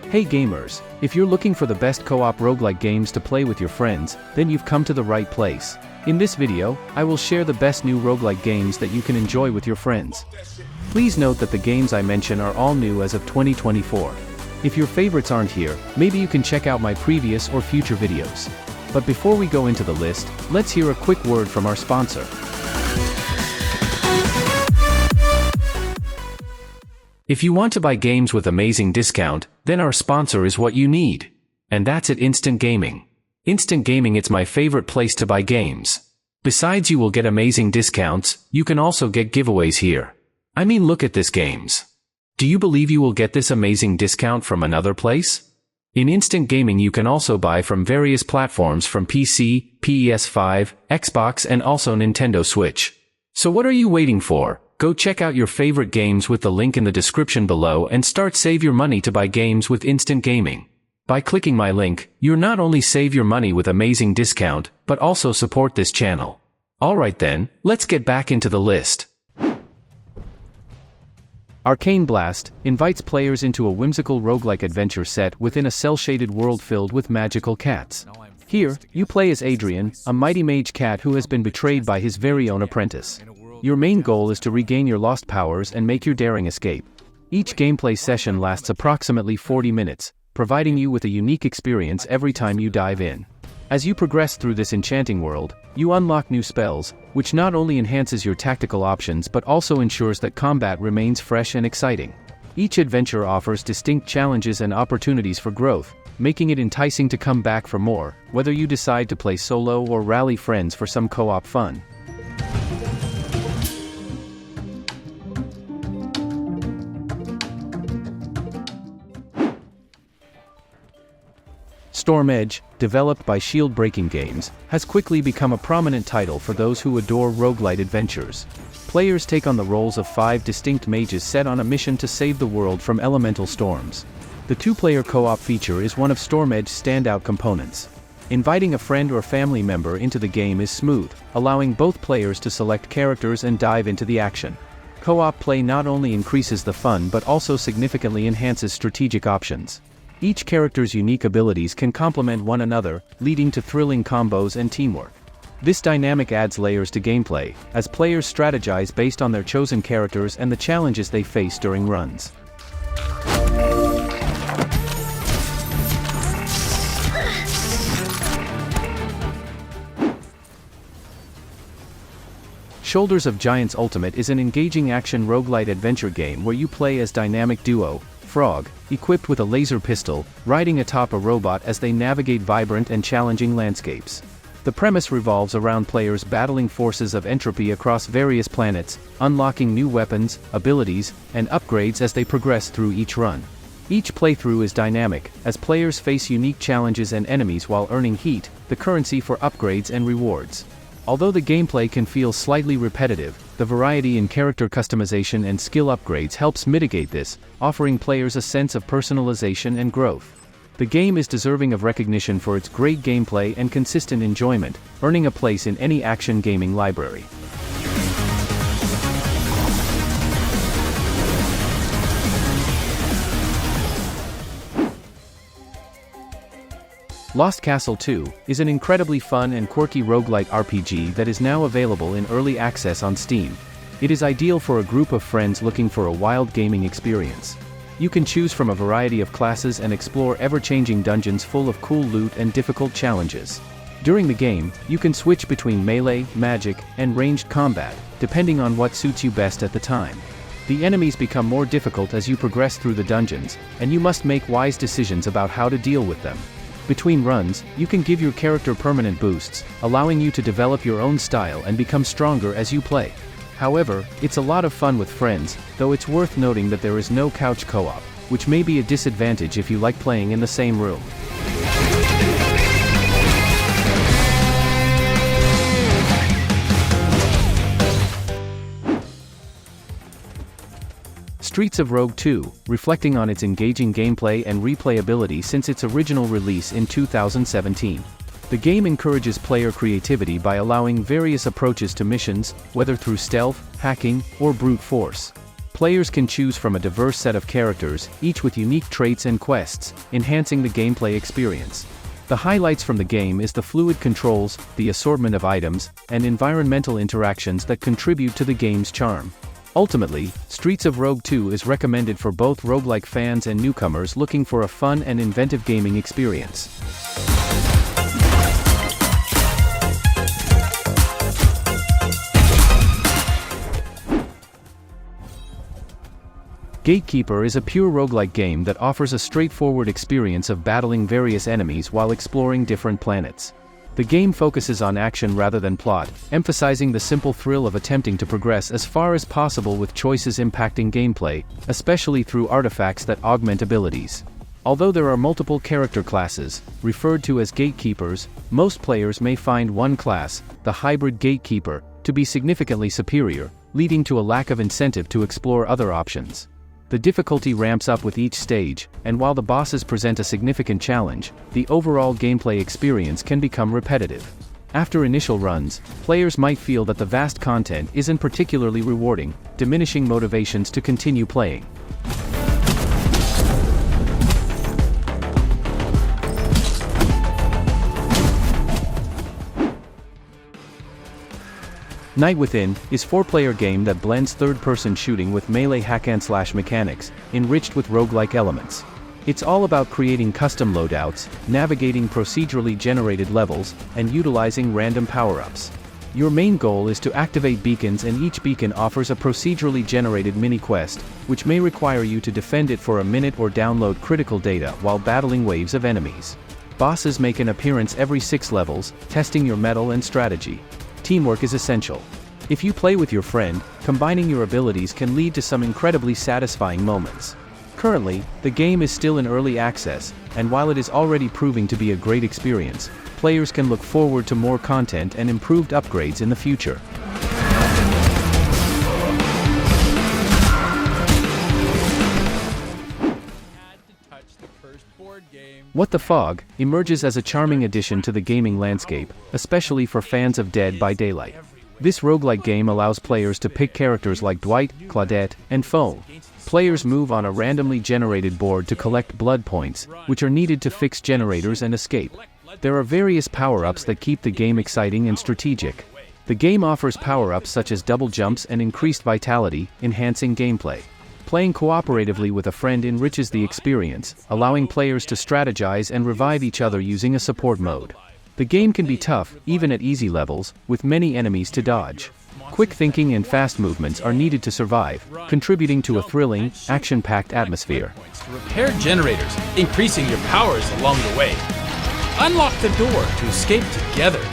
Hey gamers, if you're looking for the best co-op roguelike games to play with your friends, then you've come to the right place. In this video, I will share the best new roguelike games that you can enjoy with your friends. Please note that the games I mention are all new as of 2024. If your favorites aren't here, maybe you can check out my previous or future videos. But before we go into the list, let's hear a quick word from our sponsor. If you want to buy games with amazing discount, then our sponsor is what you need. And that's at Instant Gaming. Instant Gaming, it's my favorite place to buy games. Besides, you will get amazing discounts, you can also get giveaways here. I mean, look at this games. Do you believe you will get this amazing discount from another place? In Instant Gaming you can also buy from various platforms from PC, PS5, Xbox and also Nintendo Switch. So what are you waiting for? Go check out your favorite games with the link in the description below and start save your money to buy games with Instant Gaming. By clicking my link, you'll not only save your money with amazing discount, but also support this channel. Alright then, let's get back into the list. Arcane Blast invites players into a whimsical roguelike adventure set within a cel-shaded world filled with magical cats. Here, you play as Adrian, a mighty mage cat who has been betrayed by his very own apprentice. Your main goal is to regain your lost powers and make your daring escape. Each gameplay session lasts approximately 40 minutes, providing you with a unique experience every time you dive in. As you progress through this enchanting world, you unlock new spells, which not only enhances your tactical options but also ensures that combat remains fresh and exciting. Each adventure offers distinct challenges and opportunities for growth, making it enticing to come back for more, whether you decide to play solo or rally friends for some co-op fun. StormEdge, developed by Shield Breaking Games, has quickly become a prominent title for those who adore roguelite adventures. Players take on the roles of 5 distinct mages set on a mission to save the world from elemental storms. The 2-player co-op feature is one of StormEdge's standout components. Inviting a friend or family member into the game is smooth, allowing both players to select characters and dive into the action. Co-op play not only increases the fun but also significantly enhances strategic options. Each character's unique abilities can complement one another, leading to thrilling combos and teamwork. This dynamic adds layers to gameplay, as players strategize based on their chosen characters and the challenges they face during runs. Shoulders of Giants Ultimate is an engaging action roguelite adventure game where you play as dynamic duo, Frog, equipped with a laser pistol, riding atop a robot as they navigate vibrant and challenging landscapes. The premise revolves around players battling forces of entropy across various planets, unlocking new weapons, abilities, and upgrades as they progress through each run. Each playthrough is dynamic, as players face unique challenges and enemies while earning heat, the currency for upgrades and rewards. Although the gameplay can feel slightly repetitive, the variety in character customization and skill upgrades helps mitigate this, offering players a sense of personalization and growth. The game is deserving of recognition for its great gameplay and consistent enjoyment, earning a place in any action gaming library. Lost Castle 2 is an incredibly fun and quirky roguelike RPG that is now available in early access on Steam. It is ideal for a group of friends looking for a wild gaming experience. You can choose from a variety of classes and explore ever-changing dungeons full of cool loot and difficult challenges. During the game, you can switch between melee, magic, and ranged combat, depending on what suits you best at the time. The enemies become more difficult as you progress through the dungeons, and you must make wise decisions about how to deal with them. Between runs, you can give your character permanent boosts, allowing you to develop your own style and become stronger as you play. However, it's a lot of fun with friends, though it's worth noting that there is no couch co-op, which may be a disadvantage if you like playing in the same room. Streets of Rogue 2, reflecting on its engaging gameplay and replayability since its original release in 2017. The game encourages player creativity by allowing various approaches to missions, whether through stealth, hacking, or brute force. Players can choose from a diverse set of characters, each with unique traits and quests, enhancing the gameplay experience. The highlights from the game is the fluid controls, the assortment of items, and environmental interactions that contribute to the game's charm. Ultimately, Streets of Rogue 2 is recommended for both roguelike fans and newcomers looking for a fun and inventive gaming experience. Gatekeeper is a pure roguelike game that offers a straightforward experience of battling various enemies while exploring different planets. The game focuses on action rather than plot, emphasizing the simple thrill of attempting to progress as far as possible with choices impacting gameplay, especially through artifacts that augment abilities. Although there are multiple character classes, referred to as gatekeepers, most players may find one class, the hybrid gatekeeper, to be significantly superior, leading to a lack of incentive to explore other options. The difficulty ramps up with each stage, and while the bosses present a significant challenge, the overall gameplay experience can become repetitive. After initial runs, players might feel that the vast content isn't particularly rewarding, diminishing motivations to continue playing. Night Within is a 4-player game that blends third-person shooting with melee hack-and-slash mechanics, enriched with roguelike elements. It's all about creating custom loadouts, navigating procedurally generated levels, and utilizing random power-ups. Your main goal is to activate beacons, and each beacon offers a procedurally generated mini-quest, which may require you to defend it for a minute or download critical data while battling waves of enemies. Bosses make an appearance every 6 levels, testing your mettle and strategy. Teamwork is essential. If you play with your friend, combining your abilities can lead to some incredibly satisfying moments. Currently, the game is still in early access, and while it is already proving to be a great experience, players can look forward to more content and improved upgrades in the future. What the Fog emerges as a charming addition to the gaming landscape, especially for fans of Dead by Daylight. This roguelike game allows players to pick characters like Dwight, Claudette, and Foe. Players move on a randomly generated board to collect blood points, which are needed to fix generators and escape. There are various power-ups that keep the game exciting and strategic. The game offers power-ups such as double jumps and increased vitality, enhancing gameplay. Playing cooperatively with a friend enriches the experience, allowing players to strategize and revive each other using a support mode. The game can be tough, even at easy levels, with many enemies to dodge. Quick thinking and fast movements are needed to survive, contributing to a thrilling, action-packed atmosphere. To repair generators, increasing your powers along the way. Unlock the door to escape together.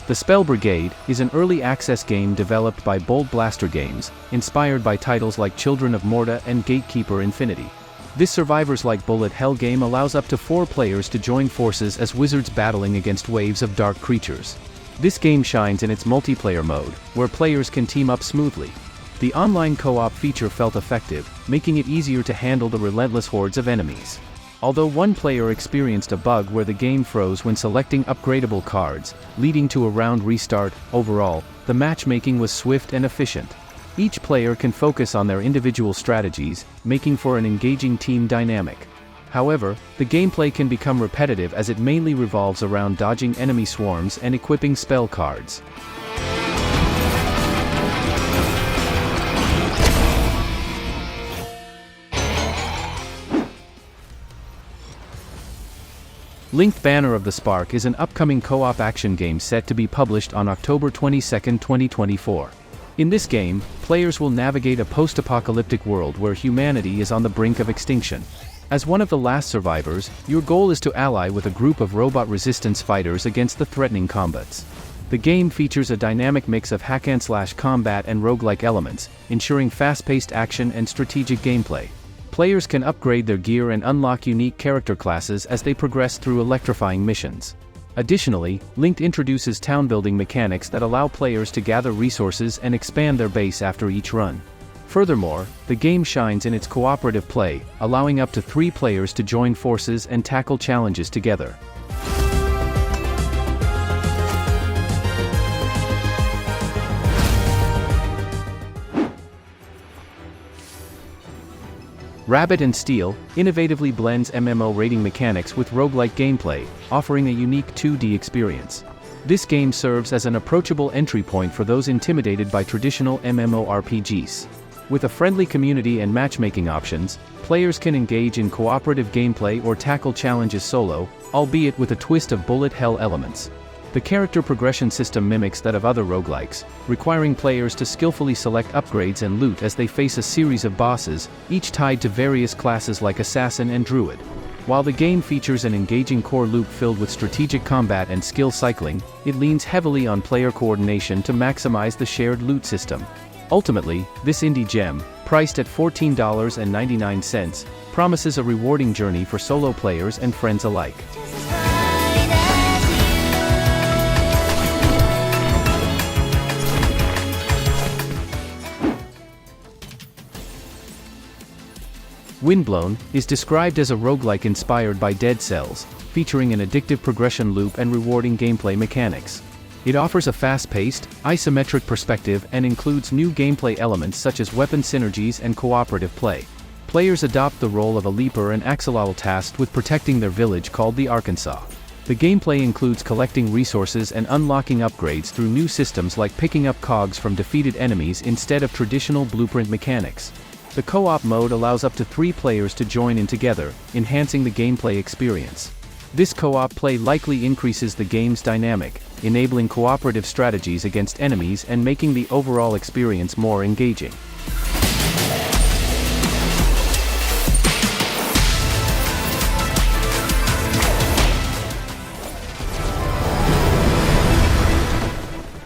The Spell Brigade is an early access game developed by Bold Blaster Games, inspired by titles like Children of Morta and Gatekeeper Infinity. This survivors-like bullet hell game allows up to 4 players to join forces as wizards battling against waves of dark creatures. This game shines in its multiplayer mode, where players can team up smoothly. The online co-op feature felt effective, making it easier to handle the relentless hordes of enemies. Although one player experienced a bug where the game froze when selecting upgradable cards, leading to a round restart, overall, the matchmaking was swift and efficient. Each player can focus on their individual strategies, making for an engaging team dynamic. However, the gameplay can become repetitive as it mainly revolves around dodging enemy swarms and equipping spell cards. Lynk Banner of the Spark is an upcoming co-op action game set to be published on October 22, 2024. In this game, players will navigate a post-apocalyptic world where humanity is on the brink of extinction. As one of the last survivors, your goal is to ally with a group of robot resistance fighters against the threatening combatants. The game features a dynamic mix of hack-and-slash combat and roguelike elements, ensuring fast-paced action and strategic gameplay. Players can upgrade their gear and unlock unique character classes as they progress through electrifying missions. Additionally, Lynk introduces town-building mechanics that allow players to gather resources and expand their base after each run. Furthermore, the game shines in its cooperative play, allowing up to 3 players to join forces and tackle challenges together. Rabbit and Steel innovatively blends MMO raiding mechanics with roguelike gameplay, offering a unique 2D experience. This game serves as an approachable entry point for those intimidated by traditional MMORPGs. With a friendly community and matchmaking options, players can engage in cooperative gameplay or tackle challenges solo, albeit with a twist of bullet hell elements. The character progression system mimics that of other roguelikes, requiring players to skillfully select upgrades and loot as they face a series of bosses, each tied to various classes like Assassin and Druid. While the game features an engaging core loop filled with strategic combat and skill cycling, it leans heavily on player coordination to maximize the shared loot system. Ultimately, this indie gem, priced at $14.99, promises a rewarding journey for solo players and friends alike. Windblown is described as a roguelike inspired by Dead Cells, featuring an addictive progression loop and rewarding gameplay mechanics. It offers a fast-paced, isometric perspective and includes new gameplay elements such as weapon synergies and cooperative play. Players adopt the role of a leaper and axolotl tasked with protecting their village called the Arkansas. The gameplay includes collecting resources and unlocking upgrades through new systems like picking up cogs from defeated enemies instead of traditional blueprint mechanics. The co-op mode allows up to 3 players to join in together, enhancing the gameplay experience. This co-op play likely increases the game's dynamic, enabling cooperative strategies against enemies and making the overall experience more engaging.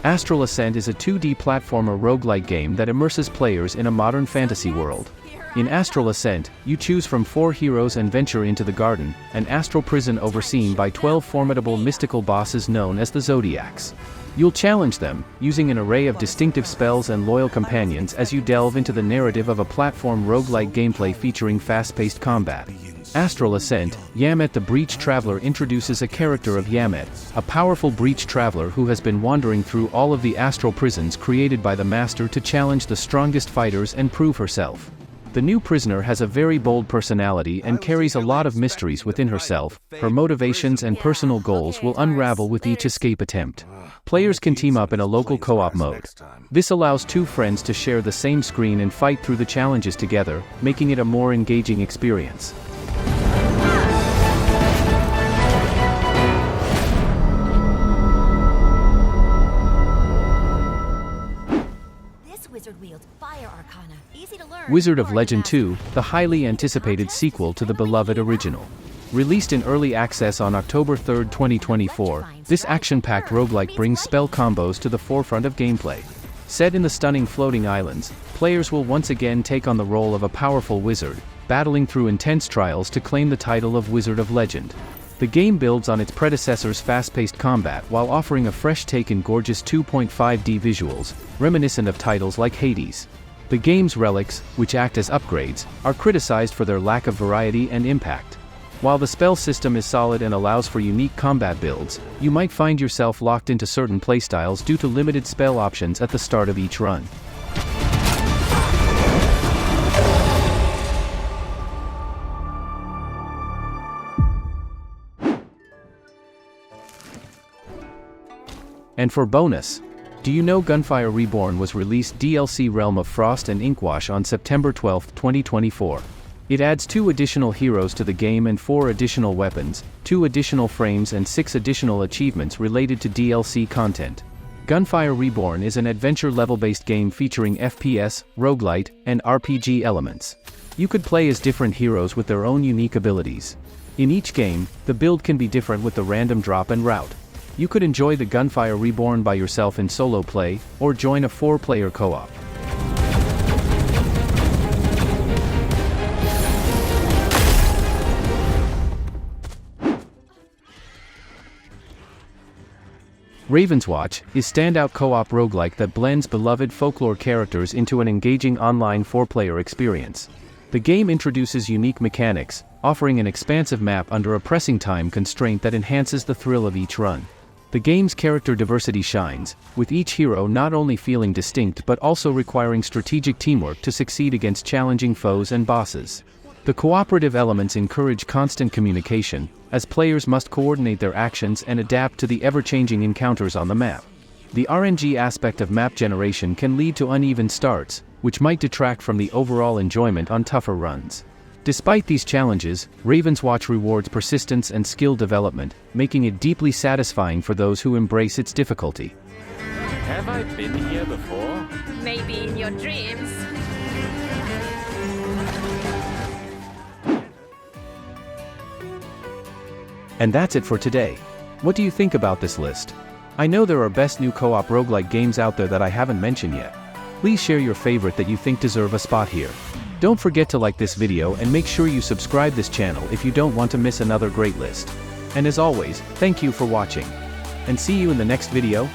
Astral Ascent is a 2D platformer roguelike game that immerses players in a modern fantasy world. In Astral Ascent, you choose from 4 heroes and venture into the garden, an astral prison overseen by 12 formidable mystical bosses known as the Zodiacs. You'll challenge them, using an array of distinctive spells and loyal companions as you delve into the narrative of a platform roguelike gameplay featuring fast-paced combat. Astral Ascent, Yamat the Breach Traveler introduces a character of Yamat, a powerful breach traveler who has been wandering through all of the astral prisons created by the Master to challenge the strongest fighters and prove herself. The new prisoner has a very bold personality and carries a lot of mysteries within herself. Her motivations and personal goals will unravel with each escape attempt. Players can team up in a local co-op mode. This allows 2 friends to share the same screen and fight through the challenges together, making it a more engaging experience. Wizard of Legend 2, the highly anticipated sequel to the beloved original. Released in early access on October 3, 2024, this action-packed roguelike brings spell combos to the forefront of gameplay. Set in the stunning floating islands, players will once again take on the role of a powerful wizard, battling through intense trials to claim the title of Wizard of Legend. The game builds on its predecessor's fast-paced combat while offering a fresh take in gorgeous 2.5D visuals, reminiscent of titles like Hades. The game's relics, which act as upgrades, are criticized for their lack of variety and impact. While the spell system is solid and allows for unique combat builds, you might find yourself locked into certain playstyles due to limited spell options at the start of each run. And for bonus, do you know Gunfire Reborn was released DLC Realm of Frost and Inkwash on September 12, 2024. It adds 2 additional heroes to the game and 4 additional weapons, 2 additional frames and 6 additional achievements related to DLC content. Gunfire Reborn is an adventure level-based game featuring FPS, roguelite, and RPG elements. You could play as different heroes with their own unique abilities. In each game, the build can be different with the random drop and route. You could enjoy the Gunfire Reborn by yourself in solo play, or join a 4-player co-op. Ravenswatch is standout co-op roguelike that blends beloved folklore characters into an engaging online 4-player experience. The game introduces unique mechanics, offering an expansive map under a pressing time constraint that enhances the thrill of each run. The game's character diversity shines, with each hero not only feeling distinct but also requiring strategic teamwork to succeed against challenging foes and bosses. The cooperative elements encourage constant communication, as players must coordinate their actions and adapt to the ever-changing encounters on the map. The RNG aspect of map generation can lead to uneven starts, which might detract from the overall enjoyment on tougher runs. Despite these challenges, Ravenswatch rewards persistence and skill development, making it deeply satisfying for those who embrace its difficulty. Have I been here before? Maybe in your dreams. And that's it for today. What do you think about this list? I know there are best new co-op roguelike games out there that I haven't mentioned yet. Please share your favorite that you think deserve a spot here. Don't forget to like this video and make sure you subscribe this channel if you don't want to miss another great list. And as always, thank you for watching. And see you in the next video.